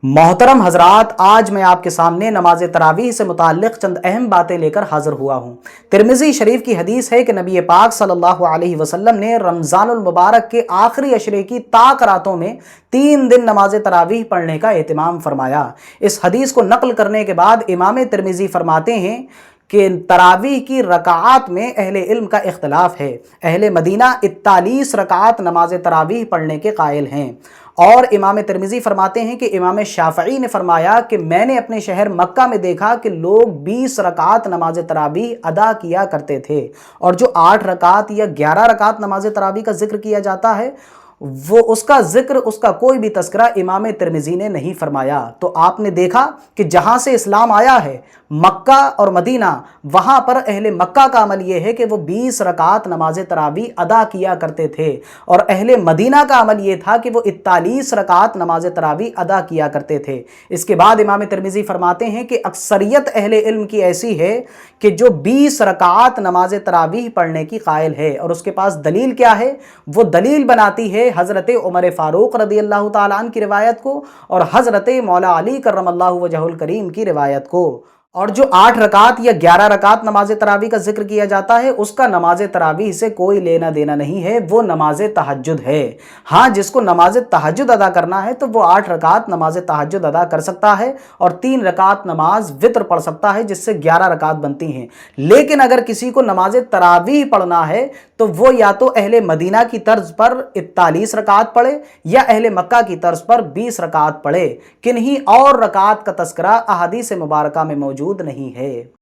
मोहतरम हजरात, आज मैं आपके सामने नमाज तरावीह से मुताल्लिक़ चंद अहम बातें लेकर हाज़िर हुआ हूँ। तिरमिज़ी शरीफ की हदीस है कि नबी पाक सल्लल्लाहु अलैहि वसल्लम ने रमज़ानुल मुबारक के आखिरी अशरे की ताक रातों में 3 दिन नमाज तरावीह पढ़ने का एहतिमाम फरमाया। इस हदीस को नकल करने के बाद इमाम तिरमिज़ी फरमाते हैं कि तरावीह की रकात में अहले इल्म का इख्तलाफ है। अहले मदीना 41 रकात नमाज तरावीह पढ़ने के कायल हैं। और इमाम तिरमिज़ी फरमाते हैं कि इमाम शाफ़ई ने फरमाया कि मैंने अपने शहर मक्का में देखा कि लोग 20 रकात नमाज तरावीह अदा किया करते थे, और जो 8 रकात या 11 रकात नमाज तरावीह का जिक्र किया जाता है वो उसका कोई भी तस्करा इमाम तिरमिज़ी ने नहीं फरमाया। तो आपने देखा कि जहाँ से इस्लाम आया है, मक्का और मदीना, वहाँ पर अहले मक्का का अमल ये है कि वो 20 रकात नमाज तरावीह अदा किया करते थे, और अहले मदीना का अमल ये था कि वो 41 रकात नमाज तरावीह अदा किया करते थे। इसके बाद इमाम तिरमिज़ी फरमाते हैं कि अक्सरियत अहले इल्म की ऐसी है कि जो 20 रकात नमाज तरावीह पढ़ने की कायल है, और उसके पास दलील क्या है? वो दलील बनाती है हज़रत उमर फ़ारूक रज़ियल्लाहु ताला अन्हु की रिवायत को और हज़रत मौला अली करमल्लाहु वजहुल करीम की रिवायत को। और जो 8 रकात या 11 रकात नमाज तरावीह का जिक्र किया जाता है, उसका नमाज तरावीह से कोई लेना देना नहीं है, वो नमाज तहज्जुद है। हाँ, जिसको नमाज तहज्जुद अदा करना है तो वो 8 रकात नमाज तहज्जुद अदा कर सकता है और 3 रकात नमाज वित्र पढ़ सकता है, जिससे 11 रकात बनती हैं। लेकिन अगर किसी को नमाज तरावीह पढ़ना है तो वो या तो अहले मदीना की तर्ज पर 41 रकात पढ़े या अहले मक्का की तर्ज पर 20 रकात पढ़े। किन्हीं और रकात का तस्करा अहादीस मुबारका में मौजूद नहीं है।